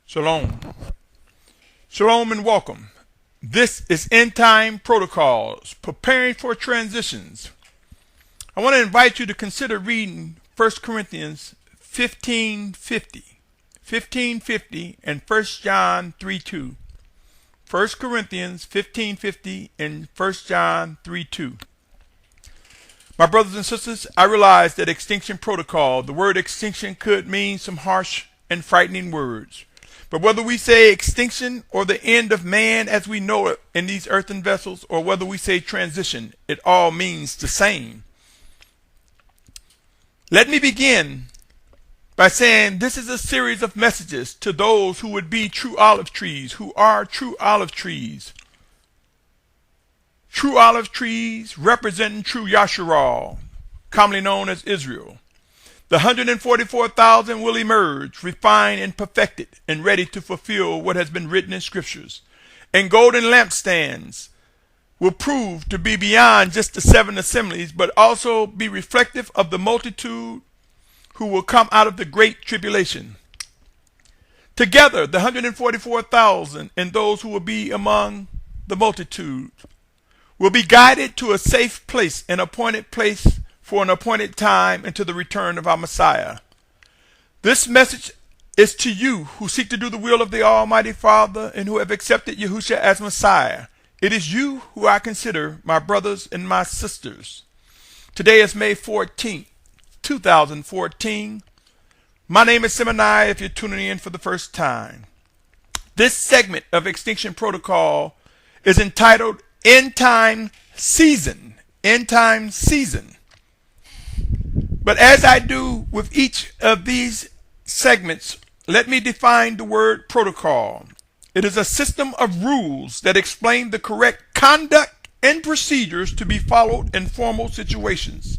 Shalom. Shalom and welcome. This is Endtime Protocols, preparing for transitions. I want to invite you to consider reading 1 Corinthians 15:50 and 1 John 3:2. 1 Corinthians 15:50 and 1 John 3:2. My brothers and sisters, I realize that Extinction Protocol, the word extinction could mean some harsh and frightening words. But whether we say extinction or the end of man as we know it in these earthen vessels, or whether we say transition, it all means the same. Let me begin by saying this is a series of messages to those who would be true olive trees, who are true olive trees. True olive trees representing true Yasharal, commonly known as Israel. The 144,000 will emerge, refined and perfected, and ready to fulfill what has been written in scriptures. And golden lampstands will prove to be beyond just the 7 assemblies, but also be reflective of the multitude who will come out of the great tribulation. Together, the 144,000 and those who will be among the multitude will be guided to a safe place, an appointed place for an appointed time, and to the return of our Messiah. This message is to you who seek to do the will of the Almighty Father and who have accepted Yahushua as Messiah. It is you who I consider my brothers and my sisters. Today is May 14th, 2014. My name is Symmanayah if you're tuning in for the first time. This segment of Extinction Protocol is entitled Endtime Season. Endtime Season. But as I do with each of these segments, let me define the word protocol. It is a system of rules that explain the correct conduct and procedures to be followed in formal situations.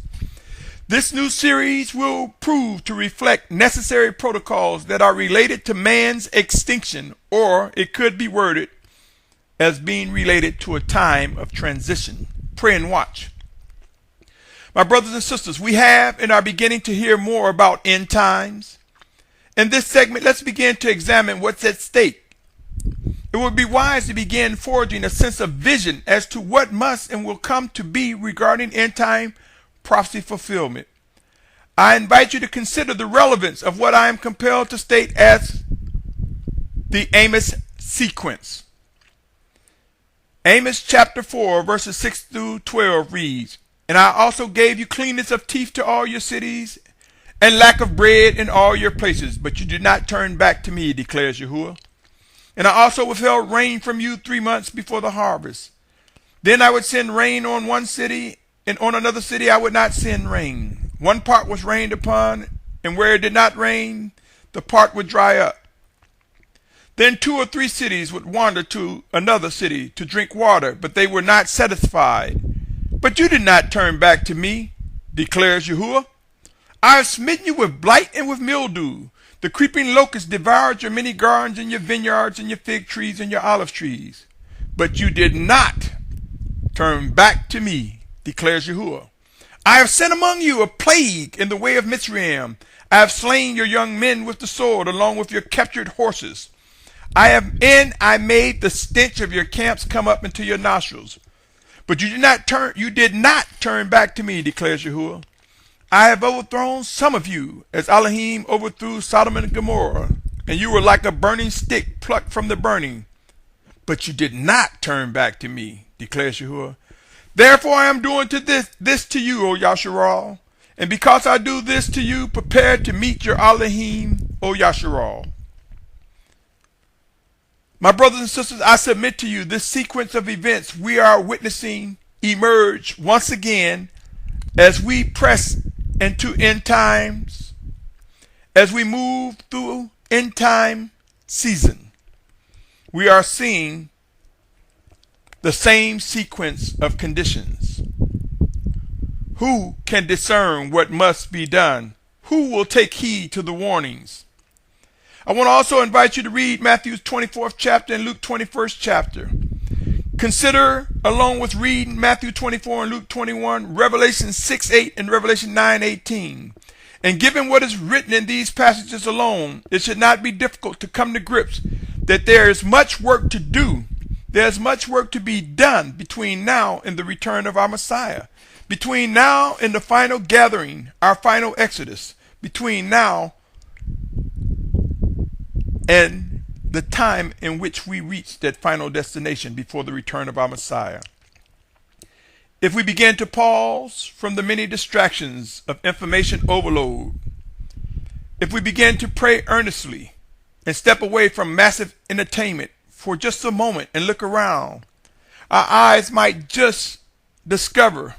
This new series will prove to reflect necessary protocols that are related to man's extinction, or it could be worded as being related to a time of transition. Pray and watch. My brothers and sisters, we have and are beginning to hear more about end times. In this segment, let's begin to examine what's at stake. It would be wise to begin forging a sense of vision as to what must and will come to be regarding end time prophecy fulfillment. I invite you to consider the relevance of what I am compelled to state as the Amos sequence. Amos chapter 4 verses 6 through 12 reads, "And I also gave you cleanness of teeth to all your cities, and lack of bread in all your places, but you did not turn back to me, declares Yahuwah. And I also withheld rain from you 3 months before the harvest. Then I would send rain on one city, and on another city I would not send rain. One part was rained upon, and where it did not rain, the part would dry up. Then 2 or 3 cities would wander to another city to drink water, but they were not satisfied. But you did not turn back to me, declares Yahuwah. I have smitten you with blight and with mildew. The creeping locust devoured your many gardens and your vineyards and your fig trees and your olive trees. But you did not turn back to me, declares Yahuwah. I have sent among you a plague in the way of Mitzrayim. I have slain your young men with the sword, along with your captured horses. I made the stench of your camps come up into your nostrils. But you did not turn back to me, declares Yahuwah. I have overthrown some of you, as Elohim overthrew Sodom and Gomorrah, and you were like a burning stick plucked from the burning. But you did not turn back to me, declares Yahuwah. Therefore I am doing this to you, O Yasharal, and because I do this to you, prepare to meet your Elohim, O Yasharal. My brothers and sisters, I submit to you this sequence of events we are witnessing emerge once again as we press into end times, as we move through end time season. We are seeing the same sequence of conditions. Who can discern what must be done? Who will take heed to the warnings? I want to also invite you to read Matthew's 24th chapter and Luke 21st chapter. Consider, along with reading Matthew 24 and Luke 21, Revelation 6:8 and Revelation 9:18. And given what is written in these passages alone, it should not be difficult to come to grips that there is much work to do. There's much work to be done between now and the return of our Messiah, between now and the final gathering, our final exodus, between now and the time in which we reach that final destination before the return of our Messiah. If we begin to pause from the many distractions of information overload, if we begin to pray earnestly and step away from massive entertainment for just a moment and look around, our eyes might just discover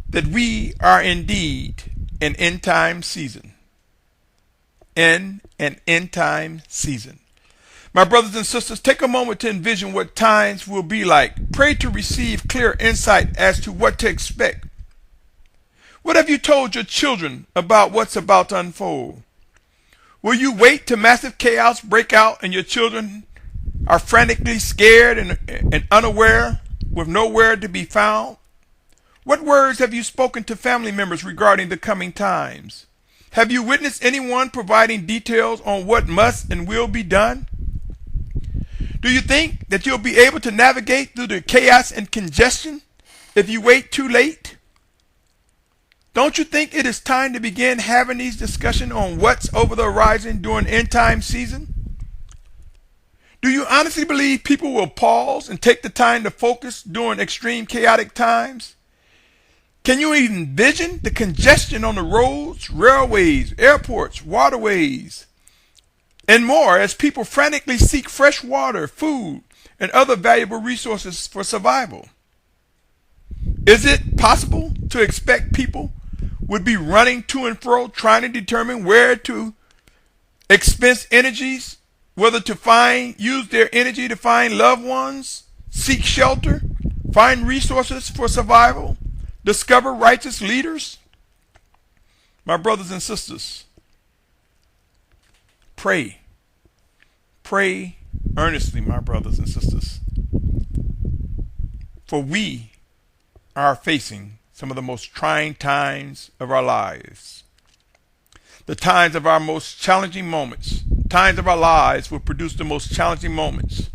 that we are indeed in end time season. In an end time season. My brothers and sisters, take a moment to envision what times will be like. Pray to receive clear insight as to what to expect. What have you told your children about what's about to unfold? Will you wait till massive chaos break out and your children are frantically scared and unaware with nowhere to be found? What words have you spoken to family members regarding the coming times? Have you witnessed anyone providing details on what must and will be done? Do you think that you'll be able to navigate through the chaos and congestion if you wait too late? Don't you think it is time to begin having these discussions on what's over the horizon during end time season? Do you honestly believe people will pause and take the time to focus during extreme chaotic times? Can you even envision the congestion on the roads, railways, airports, waterways, and more as people frantically seek fresh water, food, and other valuable resources for survival? Is it possible to expect people would be running to and fro trying to determine where to expense energies, whether to use their energy to find loved ones, seek shelter, find resources for survival, discover righteous leaders? My brothers and sisters, pray. Pray earnestly, my brothers and sisters. For we are facing some of the most trying times of our lives. The times of our most challenging moments. Times of our lives will produce the most challenging moments.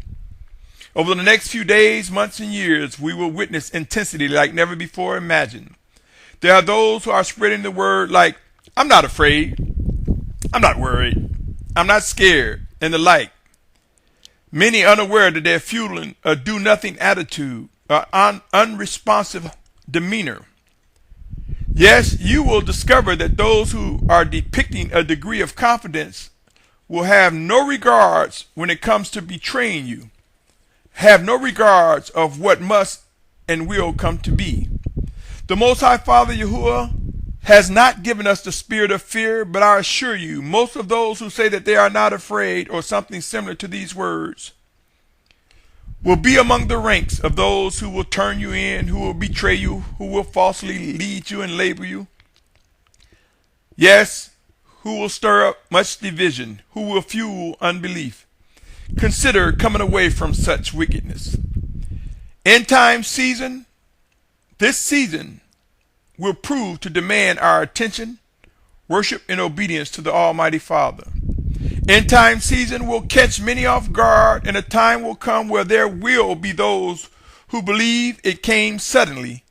Over the next few days, months, and years, we will witness intensity like never before imagined. There are those who are spreading the word like, I'm not afraid, I'm not worried, I'm not scared, and the like. Many unaware that they're fueling a do-nothing attitude, an unresponsive demeanor. Yes, you will discover that those who are depicting a degree of confidence will have no regards when it comes to betraying you. Have no regards of what must and will come to be. The Most High Father Yahuwah has not given us the spirit of fear, but I assure you, most of those who say that they are not afraid or something similar to these words will be among the ranks of those who will turn you in, who will betray you, who will falsely lead you and label you. Yes, who will stir up much division, who will fuel unbelief. Consider coming away from such wickedness. End time season, this season will prove to demand our attention, worship, and obedience to the Almighty Father. End time season will catch many off guard, and a time will come where there will be those who believe it came suddenly,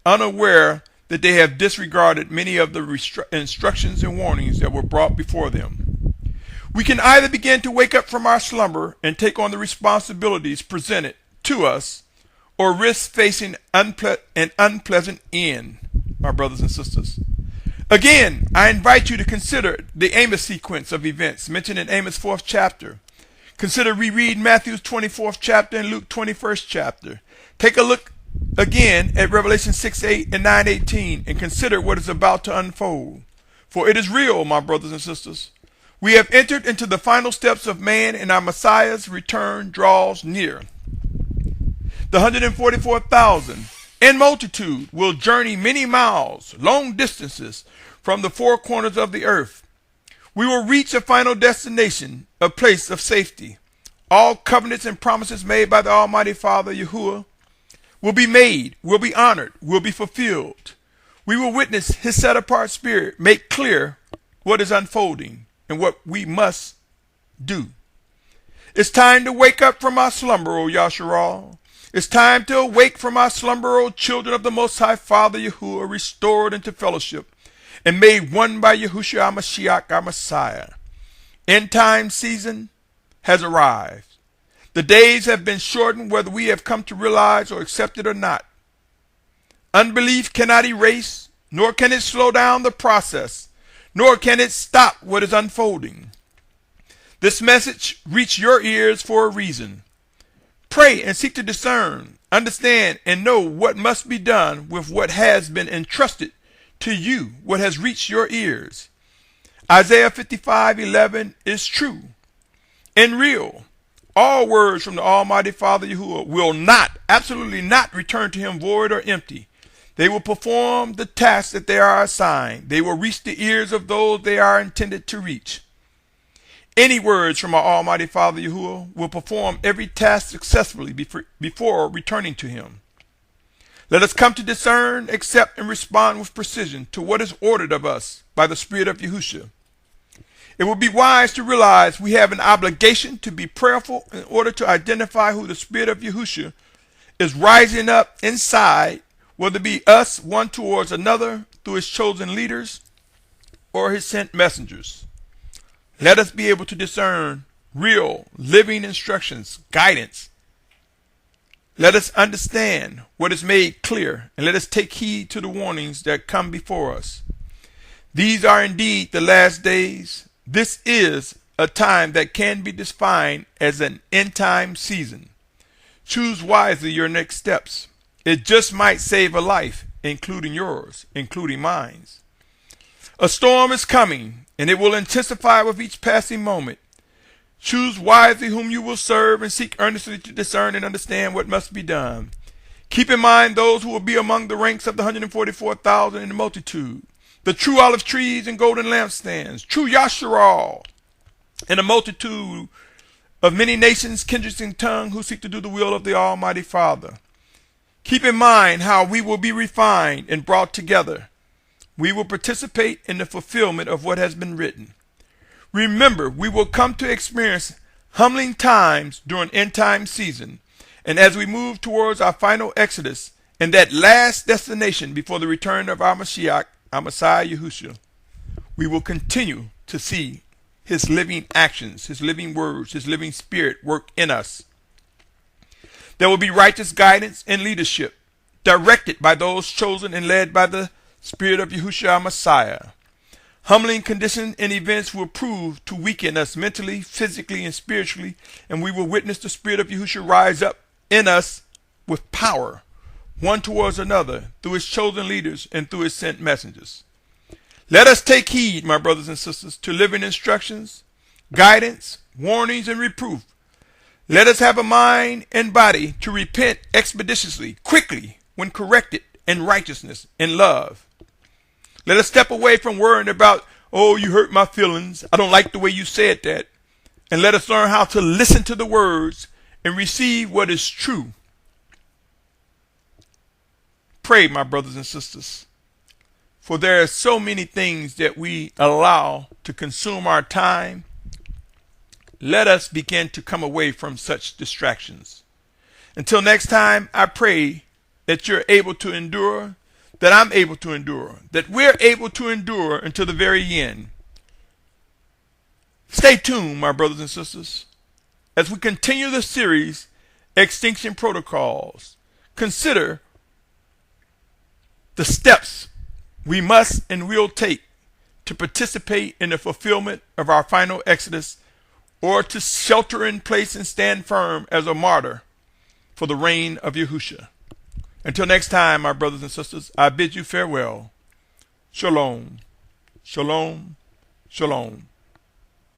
unaware that they have disregarded many of the instructions and warnings that were brought before them. We can either begin to wake up from our slumber and take on the responsibilities presented to us, or risk facing an unpleasant end, my brothers and sisters. Again, I invite you to consider the Amos sequence of events mentioned in Amos' 4th chapter. Consider reread Matthew's 24th chapter and Luke 21st chapter. Take a look again at Revelation 6:8 and 9:18 and consider what is about to unfold. For it is real, my brothers and sisters. We have entered into the final steps of man, and our Messiah's return draws near. The 144,000 in multitude will journey many miles, long distances, from the four corners of the earth. We will reach a final destination, a place of safety. All covenants and promises made by the Almighty Father Yahuwah will be made, will be honored, will be fulfilled. We will witness his set-apart spirit make clear what is unfolding and what we must do. It's time to wake up from our slumber, O Yasharal. It's time to awake from our slumber, O children of the Most High Father Yahuwah, restored into fellowship and made one by Yahushua our Mashiach, our Messiah. End time season has arrived. The days have been shortened, whether we have come to realize or accept it or not. Unbelief cannot erase, nor can it slow down the process, nor can it stop what is unfolding. This message reached your ears for a reason. Pray and seek to discern, understand, and know what must be done with what has been entrusted to you, what has reached your ears. Isaiah 55:11 is true and real. All words from the Almighty Father Yahuwah will not, absolutely not, return to him void or empty. They will perform the task that they are assigned. They will reach the ears of those they are intended to reach. Any words from our Almighty Father Yahuwah will perform every task successfully before returning to him. Let us come to discern, accept, and respond with precision to what is ordered of us by the Spirit of Yahushua. It would be wise to realize we have an obligation to be prayerful in order to identify who the Spirit of Yahushua is rising up inside, whether it be us one towards another through his chosen leaders or his sent messengers. Let us be able to discern real, living instructions, guidance. Let us understand what is made clear, and let us take heed to the warnings that come before us. These are indeed the last days. This is a time that can be defined as an end-time season. Choose wisely your next steps. It just might save a life, including yours, including mine. A storm is coming, and it will intensify with each passing moment. Choose wisely whom you will serve and seek earnestly to discern and understand what must be done. Keep in mind those who will be among the ranks of the 144,000 in the multitude, the true olive trees and golden lampstands, true Yasharal, and a multitude of many nations, kindreds, and tongues who seek to do the will of the Almighty Father. Keep in mind how we will be refined and brought together. We will participate in the fulfillment of what has been written. Remember, we will come to experience humbling times during end time season, and as we move towards our final exodus and that last destination before the return of our Mashiach, our Messiah Yahushua, we will continue to see his living actions, his living words, his living spirit work in us. There will be righteous guidance and leadership directed by those chosen and led by the Spirit of Yahushua, our Messiah. Humbling conditions and events will prove to weaken us mentally, physically, and spiritually, and we will witness the Spirit of Yahushua rise up in us with power, one towards another, through his chosen leaders and through his sent messengers. Let us take heed, my brothers and sisters, to living instructions, guidance, warnings, and reproof. Let us have a mind and body to repent expeditiously, quickly, when corrected, in righteousness and love. Let us step away from worrying about, oh, you hurt my feelings, I don't like the way you said that. And let us learn how to listen to the words and receive what is true. Pray, my brothers and sisters, for there are so many things that we allow to consume our time. Let us begin to come away from such distractions. Until next time, I pray that you're able to endure, that I'm able to endure, that we're able to endure until the very end. Stay tuned, my brothers and sisters, as we continue the series, Extinction Protocols. Consider the steps we must and will take to participate in the fulfillment of our final exodus, or to shelter in place and stand firm as a martyr for the reign of Yahushua. Until next time, my brothers and sisters, I bid you farewell. Shalom, shalom, shalom.